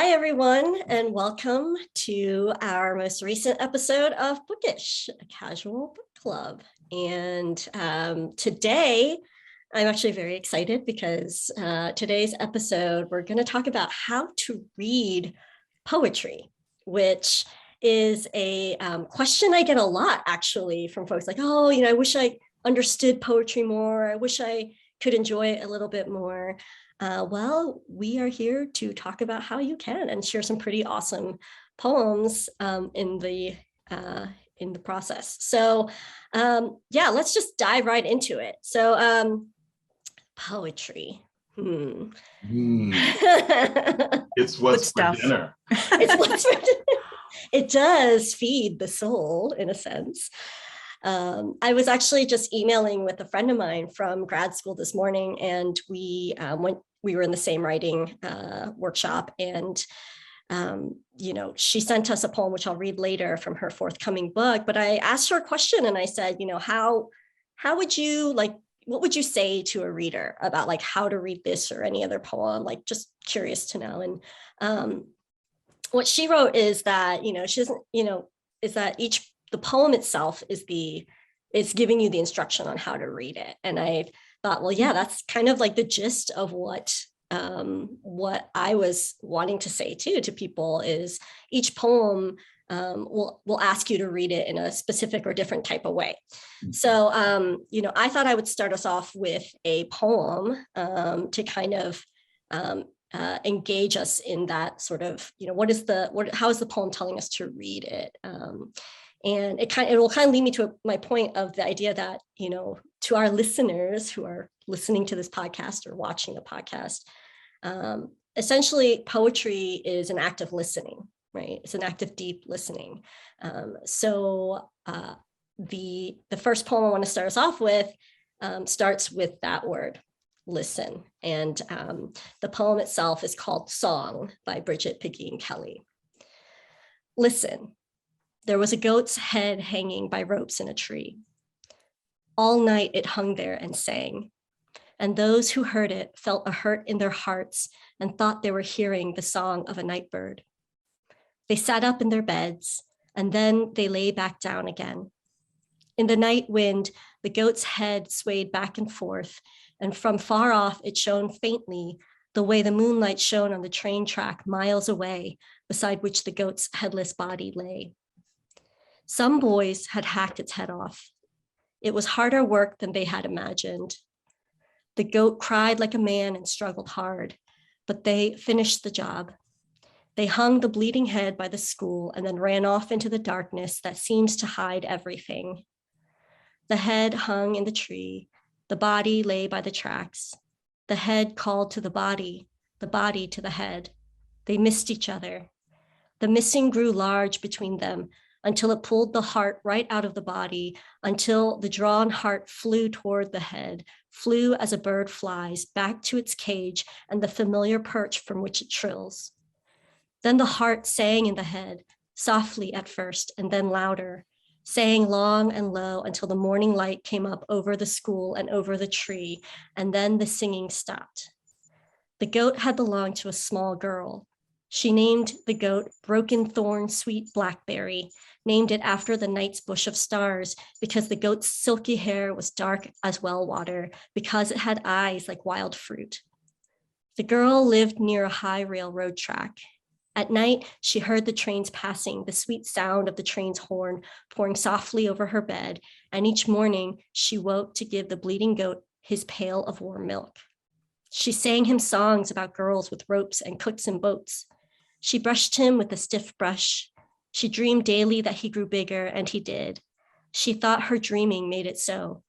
Hi, everyone, and welcome to our most recent episode of Bookish, a casual book club. And today, I'm actually very excited because today's episode, we're going to talk about how to read poetry, which is a question I get a lot, actually, from folks like, oh, I wish I understood poetry more. I wish I could enjoy it a little bit more. Well, we are here to talk about how you can and share some pretty awesome poems in the process. So yeah, let's just dive right into it. So poetry. It's what's for dinner. It's what's for dinner. It does feed the soul in a sense. I was actually just emailing with a friend of mine from grad school this morning, and we were in the same writing workshop, and she sent us a poem, which I'll read later from her forthcoming book. But I asked her a question, and I said, how would you what would you say to a reader about like how to read this or any other poem? Like, just curious to know. And what she wrote is that, she doesn't, is that the poem itself is giving you the instruction on how to read it. And I thought, well, yeah, that's kind of like the gist of what I was wanting to say to people is each poem will ask you to read it in a specific or different type of way. So, I thought I would start us off with a poem to kind of engage us in that sort of, how is the poem telling us to read it? And it will kind of lead me to my point of the idea that, to our listeners who are listening to this podcast or watching the podcast, essentially poetry is an act of listening, right? It's an act of deep listening. So the first poem I want to start us off with starts with that word, listen. And the poem itself is called Song by Bridget Pegeen Kelly. Listen. There was a goat's head hanging by ropes in a tree. All night it hung there and sang, and those who heard it felt a hurt in their hearts and thought they were hearing the song of a night bird. They sat up in their beds, and then they lay back down again. In the night wind, the goat's head swayed back and forth, and from far off it shone faintly, the way the moonlight shone on the train track miles away, beside which the goat's headless body lay. Some boys had hacked its head off. It was harder work than they had imagined. The goat cried like a man and struggled hard, but they finished the job. They hung the bleeding head by the school and then ran off into the darkness that seems to hide everything. The head hung in the tree. The body lay by the tracks. The head called to the body to the head. They missed each other. The missing grew large between them, until it pulled the heart right out of the body, until the drawn heart flew toward the head, flew as a bird flies back to its cage and the familiar perch from which it trills. Then the heart sang in the head, softly at first and then louder, sang long and low until the morning light came up over the school and over the tree, and then the singing stopped. The goat had belonged to a small girl. She named the goat Broken Thorn Sweet Blackberry, named it after the night's bush of stars, because the goat's silky hair was dark as well water, because it had eyes like wild fruit. The girl lived near a high railroad track. At night, she heard the trains passing, the sweet sound of the train's horn pouring softly over her bed, and each morning she woke to give the bleeding goat his pail of warm milk. She sang him songs about girls with ropes and cooks and boats. She brushed him with a stiff brush. She dreamed daily that he grew bigger, and he did. She thought her dreaming made it so.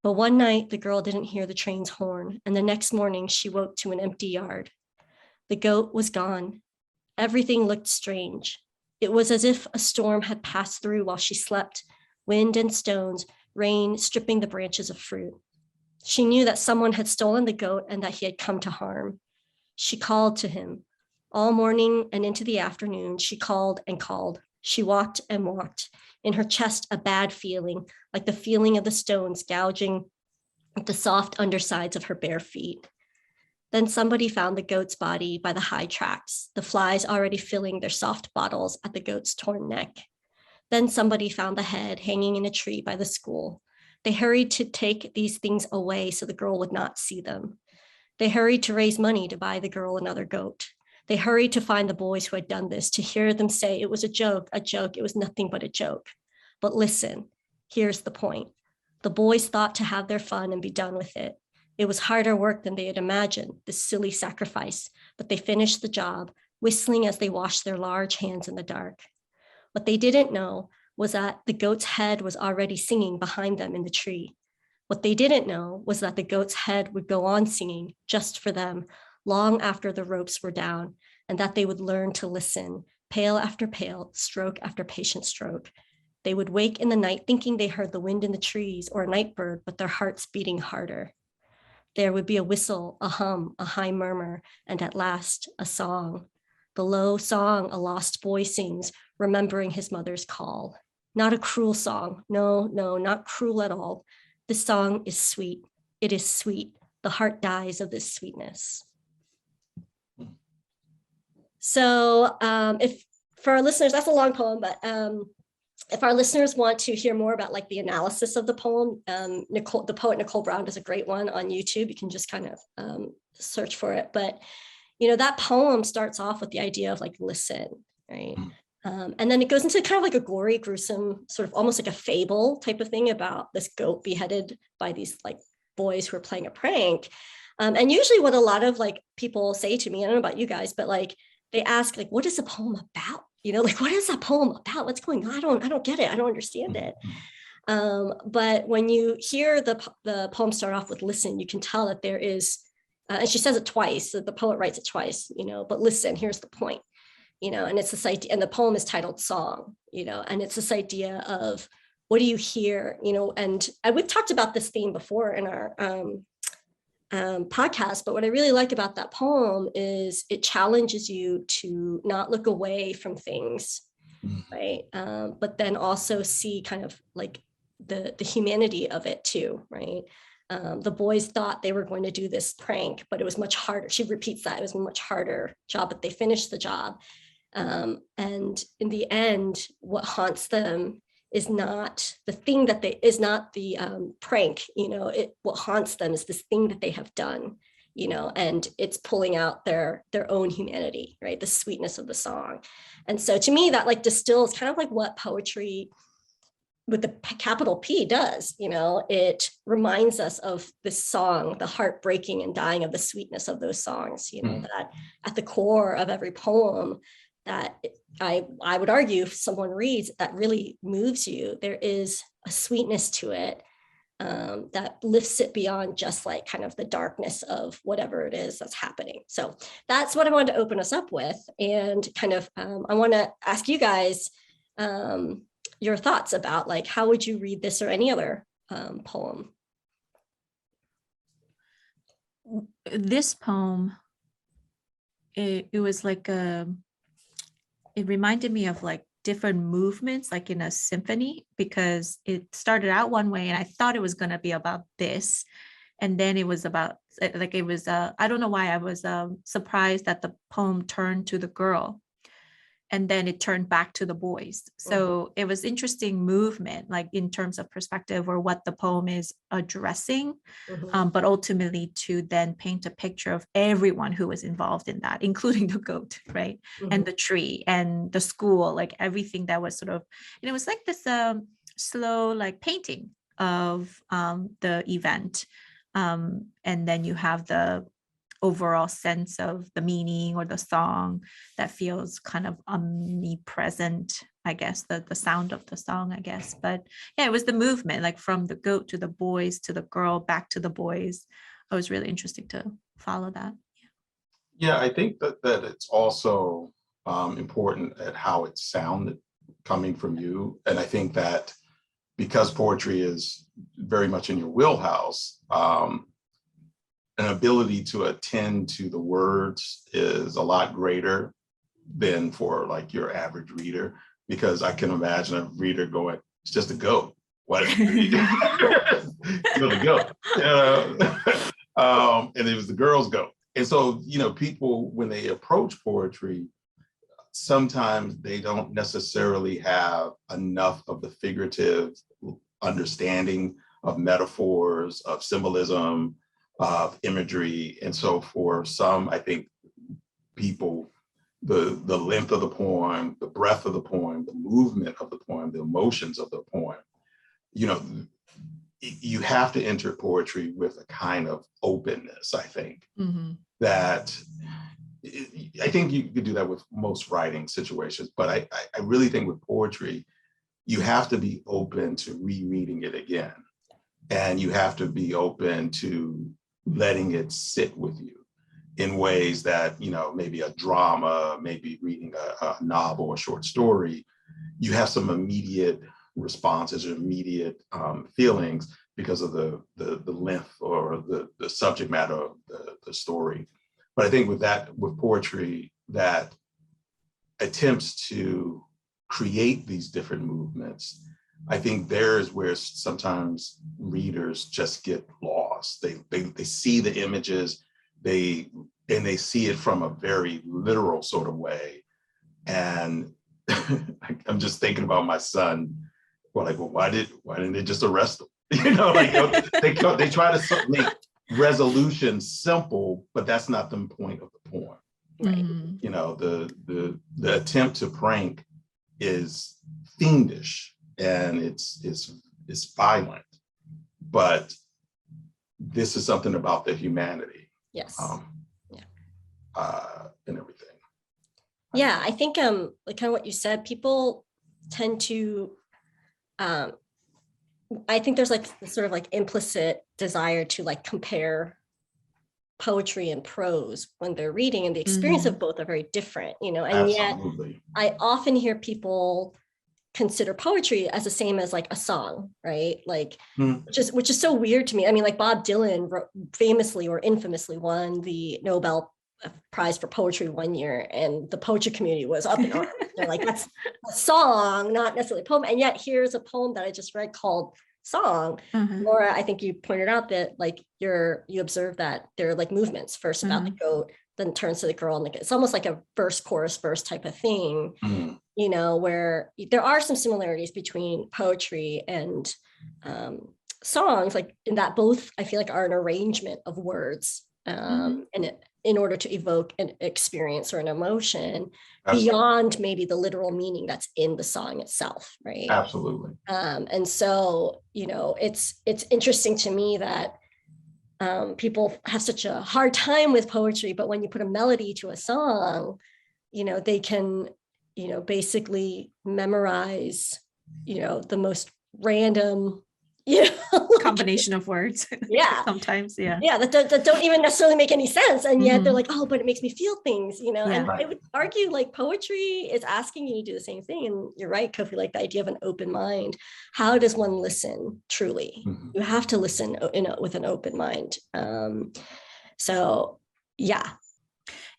But one night, the girl didn't hear the train's horn, and the next morning she woke to an empty yard. The goat was gone. Everything looked strange. It was as if a storm had passed through while she slept, wind and stones, rain stripping the branches of fruit. She knew that someone had stolen the goat and that he had come to harm. She called to him. All morning and into the afternoon, she called and called. She walked and walked. In her chest, a bad feeling, like the feeling of the stones gouging the soft undersides of her bare feet. Then somebody found the goat's body by the high tracks, the flies already filling their soft bottles at the goat's torn neck. Then somebody found the head hanging in a tree by the school. They hurried to take these things away so the girl would not see them. They hurried to raise money to buy the girl another goat. They hurried to find the boys who had done this, to hear them say it was a joke, it was nothing but a joke. But listen, here's the point. The boys thought to have their fun and be done with it. It was harder work than they had imagined, this silly sacrifice, but they finished the job, whistling as they washed their large hands in the dark. What they didn't know was that the goat's head was already singing behind them in the tree. What they didn't know was that the goat's head would go on singing just for them, long after the ropes were down, and that they would learn to listen, pail after pail, stroke after patient stroke. They would wake in the night thinking they heard the wind in the trees or a night bird, but their hearts beating harder. There would be a whistle, a hum, a high murmur, and at last, a song. The low song a lost boy sings, remembering his mother's call. Not a cruel song. No, not cruel at all. This song is sweet. It is sweet. The heart dies of this sweetness. So if for our listeners, that's a long poem, but if our listeners want to hear more about like the analysis of the poem, the poet Nicole Brown does a great one on YouTube. You can just kind of search for it. But, that poem starts off with the idea of like, listen, right? And then it goes into kind of like a gory, gruesome, sort of almost like a fable type of thing about this goat beheaded by these like boys who are playing a prank. And usually what a lot of like people say to me, I don't know about you guys, but like they ask like, what is the poem about? Like, what is that poem about? What's going on? I don't get it. I don't understand it. But when you hear the poem start off with listen, you can tell that there is, and she says it twice, so the poet writes it twice, but listen, here's the point, and it's this idea, and the poem is titled Song, and it's this idea of what do you hear, and we've talked about this theme before in our podcast, but what I really like about that poem is it challenges you to not look away from things, right? But then also see kind of like the humanity of it too, right? The boys thought they were going to do this prank, but it was much harder. She repeats that it was a much harder job, but they finished the job. And in the end, what haunts them is not the thing that is not the prank, what haunts them is this thing that they have done, and it's pulling out their own humanity, right? The sweetness of the song. And so to me, that like distills kind of like what poetry with the capital P does, it reminds us of this song, the heartbreaking and dying of the sweetness of those songs, that at the core of every poem that I would argue if someone reads that really moves you, there is a sweetness to it that lifts it beyond just like kind of the darkness of whatever it is that's happening. So that's what I wanted to open us up with. And kind of, I want to ask you guys your thoughts about like, how would you read this or any other poem? This poem, it was like it reminded me of like different movements, like in a symphony, because it started out one way and I thought it was going to be about this. And then it was about like, it was, I don't know why I was surprised that the poem turned to the girl and then it turned back to the boys. So it was interesting movement, like in terms of perspective or what the poem is addressing, but ultimately to then paint a picture of everyone who was involved in that, including the goat, right? And the tree and the school, like everything that was sort of, and it was like this slow like painting of the event. And then you have the overall sense of the meaning or the song that feels kind of omnipresent, I guess, the sound of the song, I guess. But yeah, it was the movement, like from the goat to the boys to the girl back to the boys. It was really interesting to follow that. Yeah, I think that it's also important at how it sounded coming from you. And I think that because poetry is very much in your wheelhouse, an ability to attend to the words is a lot greater than for like your average reader, because I can imagine a reader going, it's just a goat. What? It's a goat. And it was the girl's goat. And so, people, when they approach poetry, sometimes they don't necessarily have enough of the figurative understanding of metaphors, of symbolism, of imagery. And so for some, I think people, the length of the poem, the breadth of the poem, the movement of the poem, the emotions of the poem, you have to enter poetry with a kind of openness, I think, that I think you could do that with most writing situations, but I really think with poetry, you have to be open to rereading it again. And you have to be open to letting it sit with you in ways that, maybe a drama, maybe reading a novel or short story, you have some immediate responses or immediate feelings because of the length or the subject matter of the story. But I think with poetry that attempts to create these different movements, I think there is where sometimes readers just get lost. They see the images, they see it from a very literal sort of way. And I'm just thinking about my son. Well, why didn't they just arrest him? They try to make resolution simple, but that's not the point of the poem. Right. The attempt to prank is fiendish and it's violent, but this is something about the humanity. Yes. And everything. Yeah, I think like kind of what you said, people tend to I think there's like this sort of like implicit desire to like compare poetry and prose when they're reading, and the experience of both are very different, and Absolutely. yet I often hear people consider poetry as the same as like a song, right? Like, which is so weird to me. I mean, like Bob Dylan famously or infamously won the Nobel Prize for poetry one year, and the poetry community was up in arms. They're like, that's a song, not necessarily a poem. And yet here's a poem that I just read called Song. Laura, I think you pointed out that like you observe that there are like movements first about the goat, then turns to the girl, and it's almost like a verse, chorus, verse type of thing, where there are some similarities between poetry and songs, like in that both I feel like are an arrangement of words, and in order to evoke an experience or an emotion beyond maybe the literal meaning that's in the song itself, right? Absolutely. And so, it's interesting to me that people have such a hard time with poetry, but when you put a melody to a song, they can, basically memorize, the most random, combination of words. Yeah. Sometimes, yeah. Yeah, that don't even necessarily make any sense. And yet they're like, oh, but it makes me feel things, Yeah. And I would argue like poetry is asking you to do the same thing. And you're right, Kofi, like the idea of an open mind. How does one listen truly? You have to listen with an open mind. So, yeah.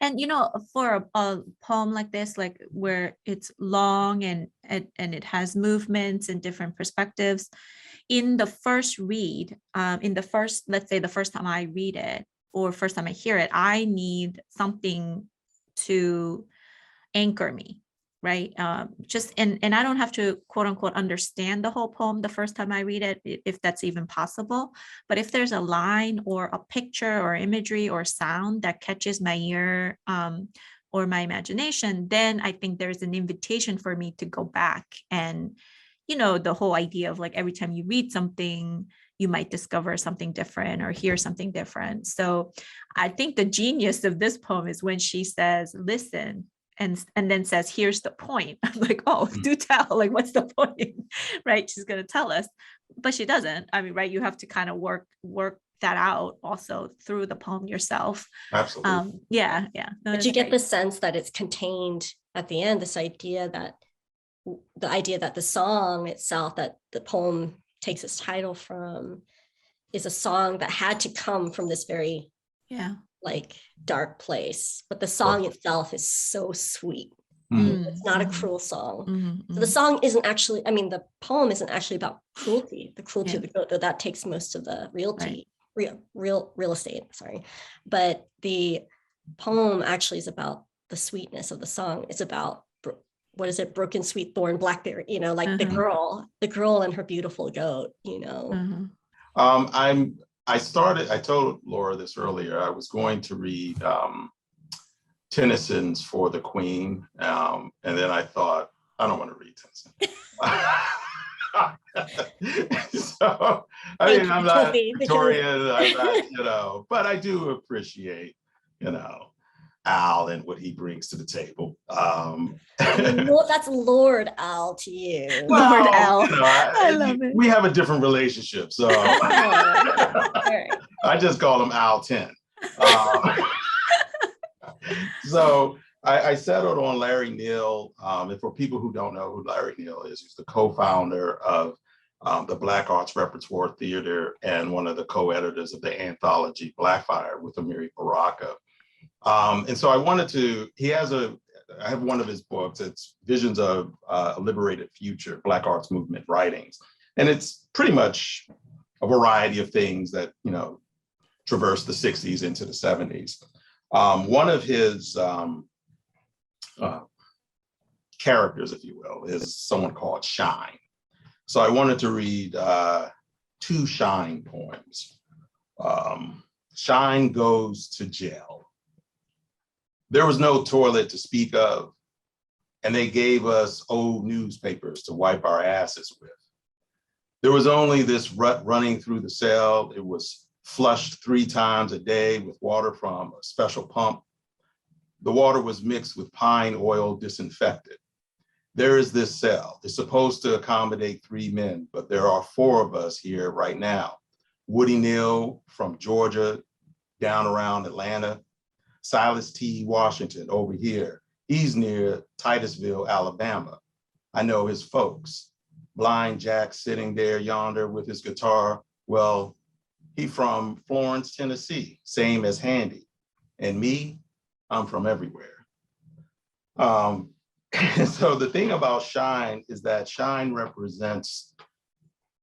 And for a poem like this, like where it's long and it has movements and different perspectives, in the first read, let's say the first time I read it or first time I hear it, I need something to anchor me, right? And I don't have to quote unquote understand the whole poem the first time I read it, if that's even possible. But if there's a line or a picture or imagery or sound that catches my ear or my imagination, then I think there's an invitation for me to go back. And the whole idea of like every time you read something, you might discover something different or hear something different. So I think the genius of this poem is when she says, listen, and then says, here's the point. I'm like, oh, do tell, like, what's the point? Right? She's going to tell us, but she doesn't. I mean, right. You have to kind of work that out also through the poem yourself. Absolutely. Yeah. No, but you get the sense that it's contained at the end, this idea that the song itself that the poem takes its title from is a song that had to come from this very like dark place, but the song itself is so sweet. It's not a cruel song. So the song isn't actually, I mean, the poem isn't actually about cruelty, the cruelty of the goat, though that takes most of the reality real estate, sorry. But the poem actually is about the sweetness of the song. It's about, what is it? Broken sweet thorn, blackberry, like the girl and her beautiful goat, I told Laura this earlier, I was going to read Tennyson's For the Queen. And then I thought, I don't want to read Tennyson. So, I'm not Victorian, I'm not, but I do appreciate, Al and what he brings to the table. That's Lord Al to you. Well, Lord Al. I love it. We have a different relationship, so Right. I just call him Al 10. So I settled on Larry Neal. And for people who don't know who Larry Neal is, he's the co-founder of the Black Arts Repertoire Theater and one of the co-editors of the anthology Blackfire with Amiri Baraka. And so I have one of his books. It's Visions of a Liberated Future, Black Arts Movement Writings. And it's pretty much a variety of things that, traverse the 60s into the 70s. One of his characters, if you will, is someone called Shine. So I wanted to read 2 Shine poems. Shine goes to jail. There was no toilet to speak of, and they gave us old newspapers to wipe our asses with. There was only this rut running through the cell. It was flushed 3 times a day with water from a special pump. The water was mixed with pine oil disinfected. There is this cell. It's supposed to accommodate 3 men, but there are 4 of us here right now. Woody Neal from Georgia, down around Atlanta. Silas T. Washington over here. He's near Titusville, Alabama. I know his folks. Blind Jack sitting there yonder with his guitar. Well, he from Florence, Tennessee, same as Handy. And me, I'm from everywhere. So the thing about Shine is that Shine represents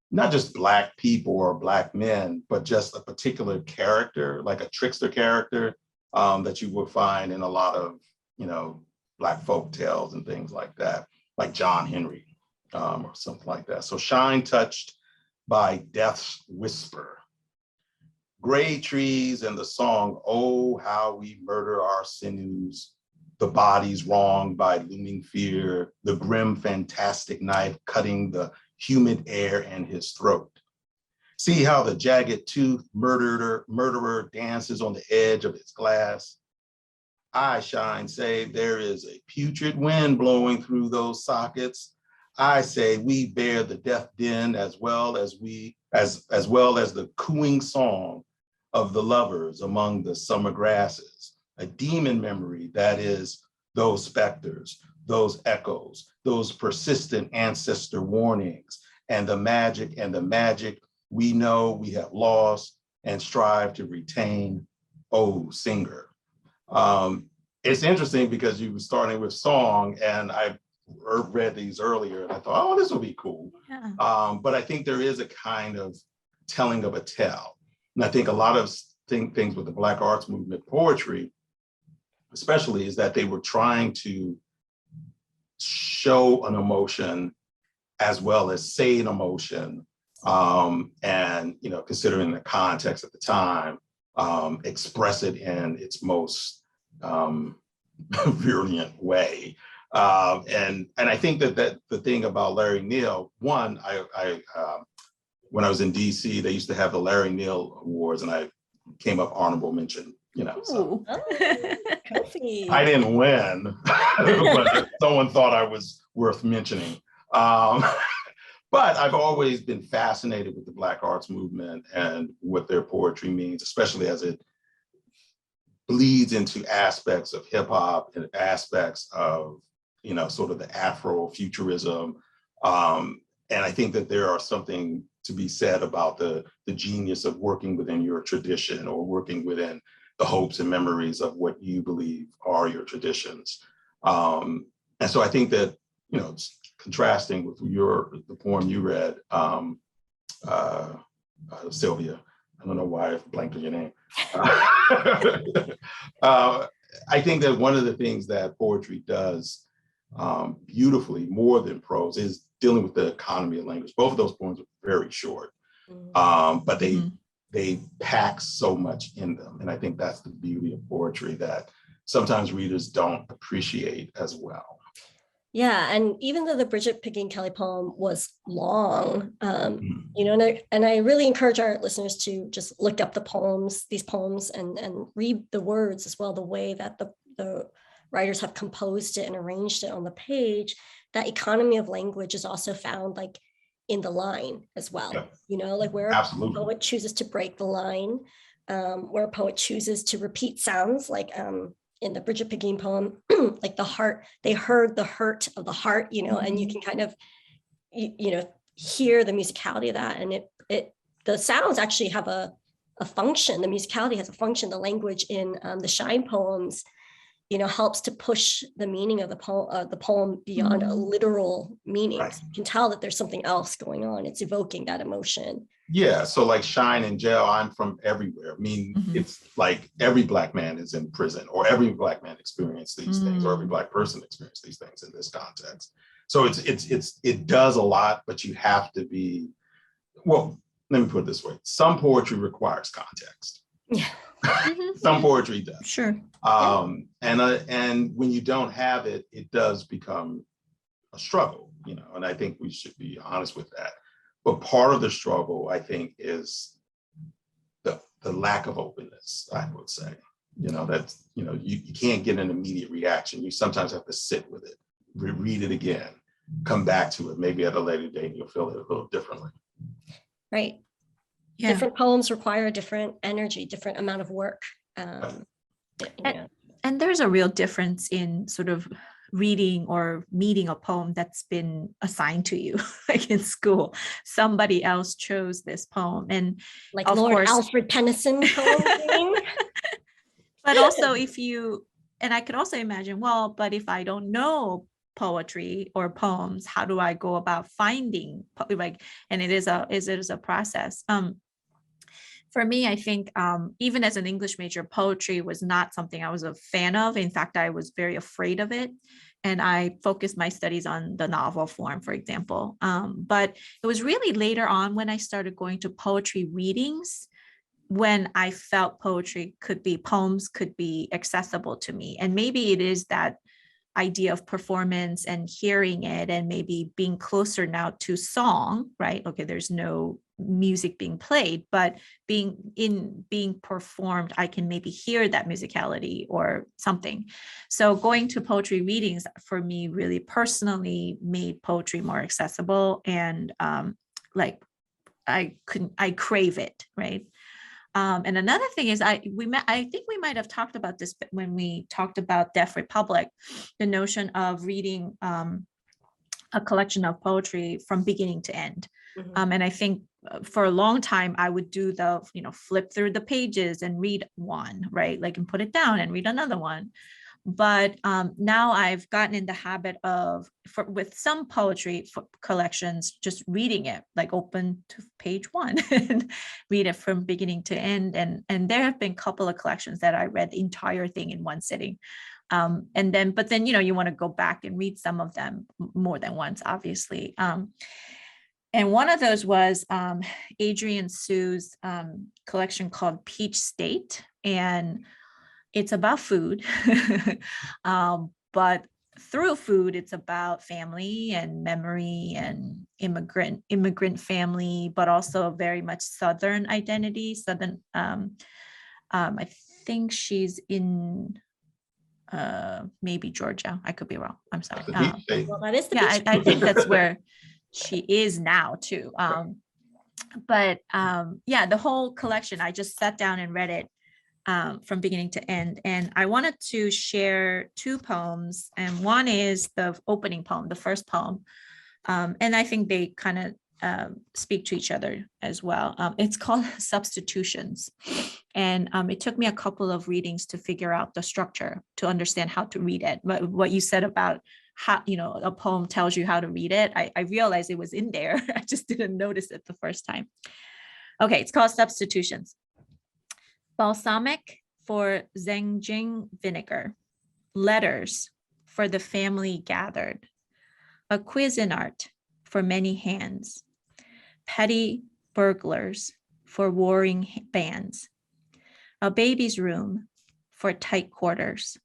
not just Black people or Black men, but just a particular character, like a trickster character that you will find in a lot of, Black folk tales and things like that, like John Henry or something like that. So Shine touched by Death's Whisper. Gray trees and the song, oh, how we murder our sinews, the bodies wronged by looming fear, the grim, fantastic knife cutting the humid air in his throat. See how the jagged toothed murderer dances on the edge of his glass. I, Shine, say there is a putrid wind blowing through those sockets. I say we bear the death din as well as the cooing song of the lovers among the summer grasses, a demon memory that is those specters, those echoes, those persistent ancestor warnings, and the magic we know we have lost and strive to retain, oh, singer. It's interesting because you were starting with song, and I read these earlier, and I thought, oh, this will be cool. Yeah. But I think there is a kind of telling of a tale. And I think a lot of things with the Black arts movement poetry, especially, is that they were trying to show an emotion as well as say an emotion. And, considering the context at the time, express it in its most virulent way. And I think that the thing about Larry Neal, one, I when I was in DC, they used to have the Larry Neal Awards, and I came up honorable mention, so. I didn't win, but someone thought I was worth mentioning. But I've always been fascinated with the Black arts movement and what their poetry means, especially as it bleeds into aspects of hip hop and aspects of, sort of the Afrofuturism. And I think that there are something to be said about the genius of working within your tradition or working within the hopes and memories of what you believe are your traditions. And so I think that, it's contrasting with the poem you read, Sylvia, I don't know why I blanked on your name. I think that one of the things that poetry does beautifully, more than prose, is dealing with the economy of language. Both of those poems are very short, but they pack so much in them. And I think that's the beauty of poetry that sometimes readers don't appreciate as well. Yeah, and even though the Bridget Picking Kelly poem was long, Mhm. you know, and I really encourage our listeners to just look up these poems, and read the words as well, the way that the writers have composed it and arranged it on the page. That economy of language is also found like in the line as well, Yeah, you know, like where a absolutely. poet chooses to break the line, where a poet chooses to repeat sounds, like in the Bridget Picking poem, like the heart, they heard the hurt of the heart, you know, and you can kind of, you know, hear the musicality of that. And the sounds actually have a function. The musicality has a function. The language in the Shine poems, you know, helps to push the meaning of the poem beyond a literal meaning. Right. So you can tell that there's something else going on. It's evoking that emotion. Yeah, so like Shine and Jail, I'm from everywhere. I mean, it's like every Black man is in prison, or every Black man experienced these things, or every Black person experienced these things in this context. So it does a lot, but you have to be, well, let me put it this way. Some poetry requires context. Yeah. Some poetry does. Sure. And when you don't have it, it does become a struggle, you know, and I think we should be honest with that. But part of the struggle, I think, is the lack of openness, I would say. You know, that's, you know, you can't get an immediate reaction. You sometimes have to sit with it, read it again, come back to it, maybe at a later date, and you'll feel it a little differently. Right. Yeah. Different poems require a different energy, different amount of work. And there's a real difference in sort of reading or meeting a poem that's been assigned to you, like in school. Somebody else chose this poem, and like of Lord course, Alfred Tennyson poem. but also and I could also imagine, well, but if I don't know poetry or poems, how do I go about finding, like, and it is a process. For me, I think even as an English major, poetry was not something I was a fan of. In fact, I was very afraid of it. And I focused my studies on the novel form, for example. But it was really later on when I started going to poetry readings when I felt poems could be accessible to me. And maybe it is that idea of performance and hearing it, and maybe being closer now to song, right? Okay, there's no music being played, but being performed, I can maybe hear that musicality or something. So going to poetry readings for me really personally made poetry more accessible, and like I crave it, right? And another thing is, I think we might have talked about this when we talked about Deaf Republic, the notion of reading a collection of poetry from beginning to end. And I think for a long time, I would do flip through the pages and read one, right? Like, and put it down and read another one. But now I've gotten in the habit of, with some poetry collections, just reading it, like open to page one and read it from beginning to end. And there have been a couple of collections that I read the entire thing in one sitting. But then, you want to go back and read some of them more than once, obviously. And one of those was Adrienne Sue's collection called Peach State. And it's about food, but through food, it's about family and memory and immigrant family, but also very much Southern identity. Southern, I think she's in maybe Georgia. I could be wrong. I'm sorry. Well, that is the yeah, I think that's where she is now too. But the whole collection, I just sat down and read it from beginning to end. And I wanted to share two poems. And one is the opening poem, the first poem. And I think they kind of speak to each other as well. It's called Substitutions. And it took me a couple of readings to figure out the structure, to understand how to read it. But what you said about how, a poem tells you how to read it, I realized it was in there. I just didn't notice it the first time. Okay, it's called Substitutions. Balsamic for Zengjing vinegar. Letters for the family gathered. A Cuisinart for many hands. Petty burglars for warring bands. A baby's room for tight quarters.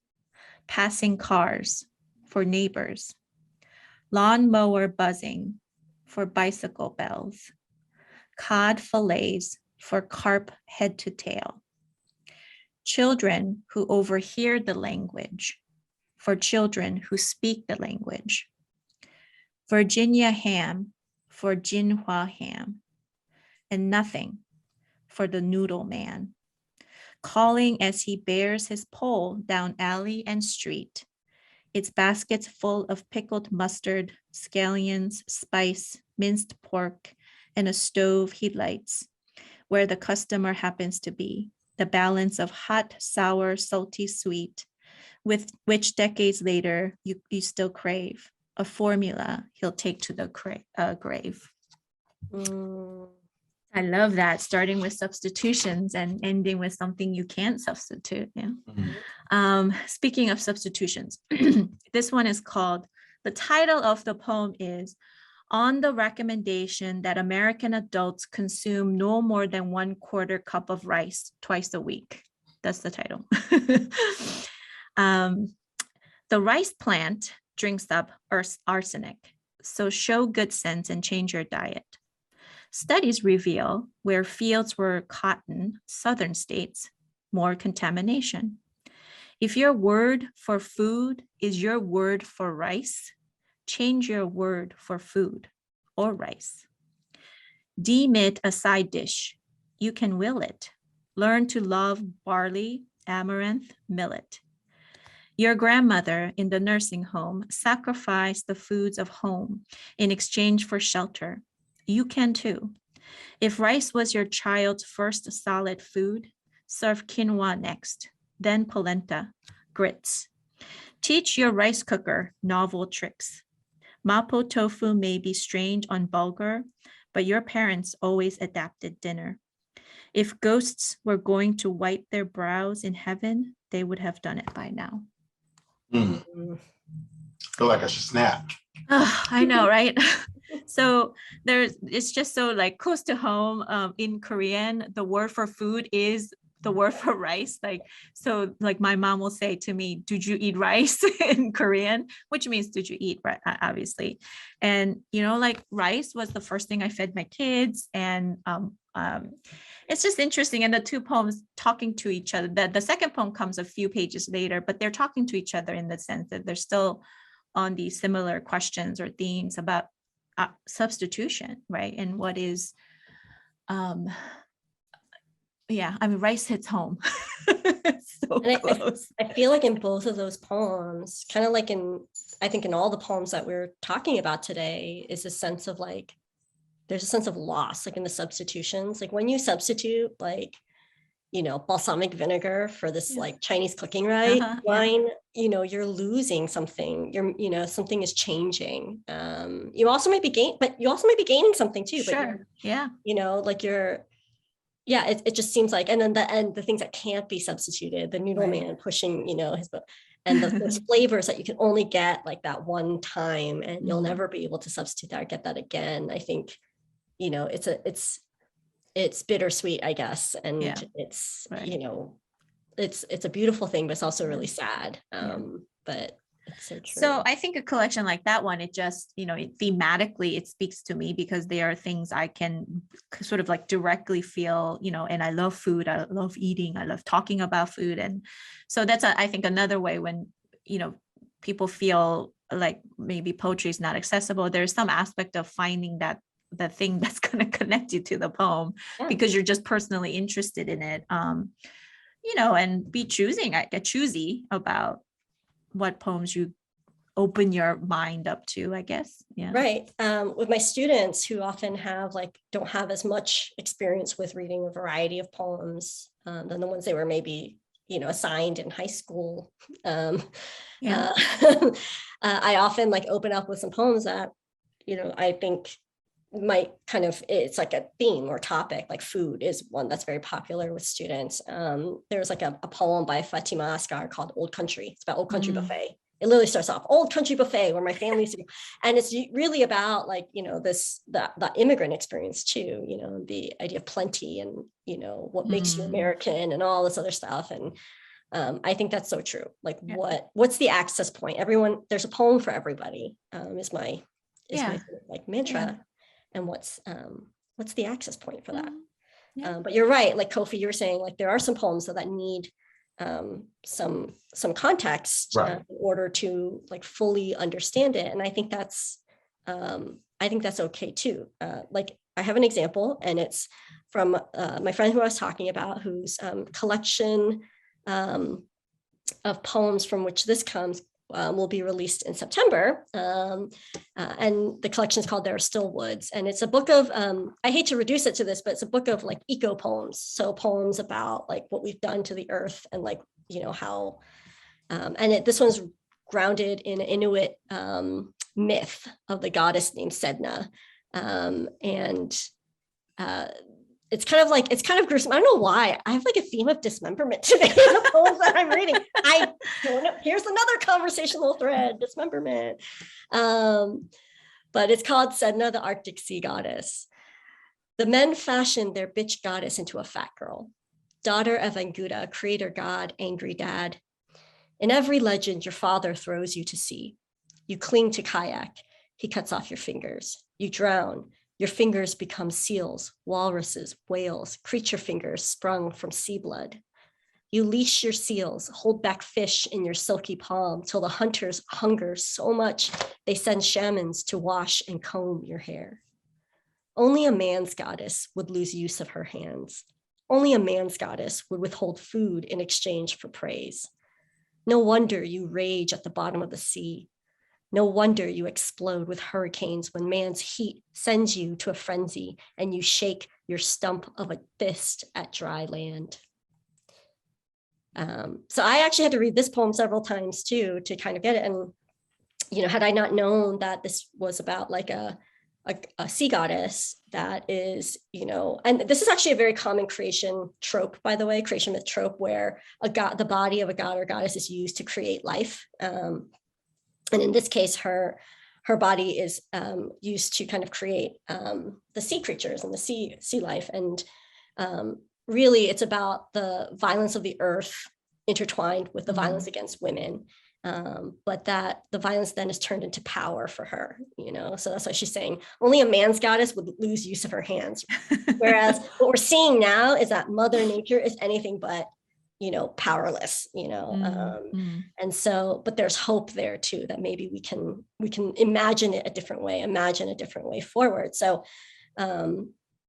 Passing cars for neighbors. Lawn mower buzzing for bicycle bells. Cod fillets for carp head to tail. Children who overhear the language for children who speak the language. Virginia ham for Jinhua ham. And nothing for the noodle man. Calling as he bears his pole down alley and street, its baskets full of pickled mustard, scallions, spice, minced pork, and a stove he lights, where the customer happens to be, the balance of hot, sour, salty, sweet, with which decades later you still crave, a formula he'll take to the grave. Mm. I love that, starting with substitutions and ending with something you can't substitute. Yeah. Speaking of substitutions, this one is called, the title of the poem is On the Recommendation That American Adults Consume No More Than 1/4 cup of rice twice a week. That's the title. The rice plant drinks up arsenic, so show good sense and change your diet. Studies reveal where fields were cotton, southern states, more contamination. If your word for food is your word for rice, change your word for food or rice. Deem it a side dish. You can will it. Learn to love barley, amaranth, millet. Your grandmother in the nursing home sacrificed the foods of home in exchange for shelter. You can too. If rice was your child's first solid food, serve quinoa next, then polenta, grits. Teach your rice cooker novel tricks. Mapo tofu may be strange on bulgur, but your parents always adapted dinner. If ghosts were going to wipe their brows in heaven, they would have done it by now. I feel like I should snap. Oh, I know, right? So it's just so like close to home. In Korean, the word for food is the word for rice. So my mom will say to me, "Did you eat rice?" in Korean, which means "Did you eat?" Right, obviously. And rice was the first thing I fed my kids, and it's just interesting. And the two poems talking to each other. The second poem comes a few pages later, but they're talking to each other in the sense that they're still on these similar questions or themes about substitution, right? And what is, rice hits home. So close. I feel like in both of those poems, kind of like I think in all the poems that we're talking about today, is a sense of there's a sense of loss, in the substitutions. When you substitute, balsamic vinegar for this Chinese cooking wine, you're losing something. Something is changing. You also might be gaining something too. Sure. It just seems like, and then the things that can't be substituted, the noodle man pushing, his book, and those flavors that you can only get that one time, and you'll never be able to substitute that or get that again. I think, it's bittersweet, I guess. And it's, it's a beautiful thing, but it's also really sad. But it's so true. So I think a collection like that one, it just, thematically, it speaks to me because they are things I can sort of directly feel, and I love food. I love eating. I love talking about food. And so that's, I think, another way when, people feel like maybe poetry is not accessible. There's some aspect of finding the thing that's going to connect you to the poem because you're just personally interested in it, and be choosy about what poems you open your mind up to, I guess. Yeah. Right. With my students who often don't have as much experience with reading a variety of poems than the ones they were maybe, assigned in high school. I often open up with some poems that, I think might kind of, it's like a theme or topic, like food is one that's very popular with students. There's like a poem by Fatima Asghar called Old Country. It's about Old Country Buffet. It literally starts off Old Country Buffet where my family used to go. And it's really about like, you know, the immigrant experience too, you know, the idea of plenty and, you know, what makes you American and all this other stuff. And I think that's so true. Like what's the access point? Everyone, there's a poem for everybody, is my like mantra. Yeah. And what's the access point for that? But you're right, like Kofi, you were saying, like there are some poems that need some context in order to like fully understand it. And I think that's okay too. Like I have an example, and it's from my friend who I was talking about, whose collection of poems from which this comes will be released in September. And the collection is called There Are Still Woods. And it's a book of, I hate to reduce it to this, but it's a book of like eco poems. So poems about like what we've done to the earth and like, you know, how, this one's grounded in an Inuit myth of the goddess named Sedna. It's kind of gruesome. I don't know why. I have like a theme of dismemberment today in the poems that I'm reading. I don't know. Here's another conversational thread, dismemberment. But it's called Sedna, the Arctic Sea Goddess. The men fashioned their bitch goddess into a fat girl, daughter of Anguta, creator god, angry dad. In every legend, your father throws you to sea. You cling to kayak. He cuts off your fingers. You drown. Your fingers become seals, walruses, whales, creature fingers sprung from sea blood. You leash your seals, hold back fish in your silky palm till the hunters hunger so much they send shamans to wash and comb your hair. Only a man's goddess would lose use of her hands. Only a man's goddess would withhold food in exchange for praise. No wonder you rage at the bottom of the sea. No wonder you explode with hurricanes when man's heat sends you to a frenzy and you shake your stump of a fist at dry land. So I actually had to read this poem several times too, to kind of get it. And, you know, had I not known that this was about like a sea goddess that is, you know, and this is actually a very common creation trope, by the way, creation myth trope, where the body of a god or goddess is used to create life. And in this case, her body is used to kind of create the sea creatures and the sea life. And really, it's about the violence of the earth intertwined with the violence against women. But that the violence then is turned into power for her, you know? So that's why she's saying only a man's goddess would lose use of her hands. Whereas what we're seeing now is that Mother Nature is anything but, you know, powerless, you know? And so, but there's hope there too, that maybe we can imagine it a different way, imagine a different way forward. So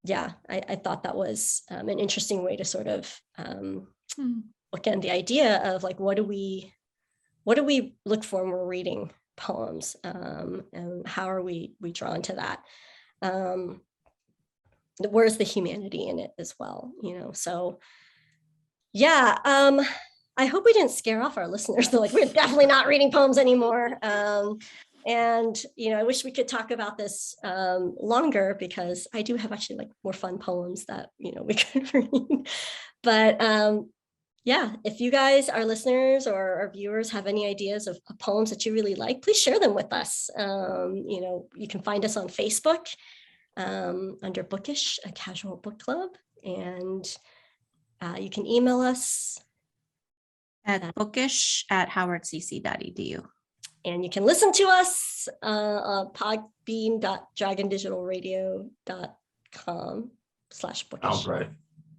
yeah, I thought that was an interesting way to sort of, again, the idea of like, what do we look for when we're reading poems, and how are we drawn to that? Where's the humanity in it as well, you know? So yeah, I hope we didn't scare off our listeners. They're like, we're definitely not reading poems anymore. And, you know, I wish we could talk about this longer, because I do have actually like more fun poems that, you know, we could read. But yeah, if you guys, our listeners or our viewers, have any ideas of poems that you really like, please share them with us. You know, you can find us on Facebook under Bookish, a casual book club. And you can email us at bookish@howardcc.edu. And you can listen to us on podbean.dragondigitalradio.com/bookish. Sounds right.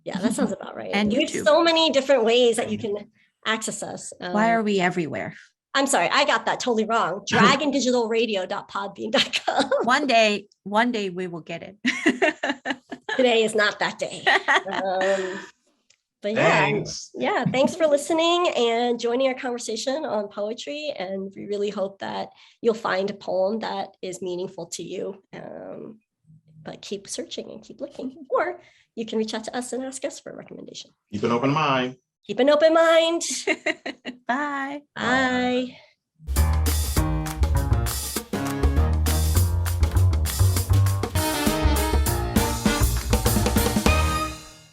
Yeah, that sounds about right. And we have YouTube. so many different ways that you can access us. Why are we everywhere? I'm sorry, I got that totally wrong. dragondigitalradio.podbean.com. One day we will get it. Today is not that day. But yeah, thanks for listening and joining our conversation on poetry. And we really hope that you'll find a poem that is meaningful to you. But keep searching and keep looking. Or you can reach out to us and ask us for a recommendation. Keep an open mind. Keep an open mind. Bye. Bye.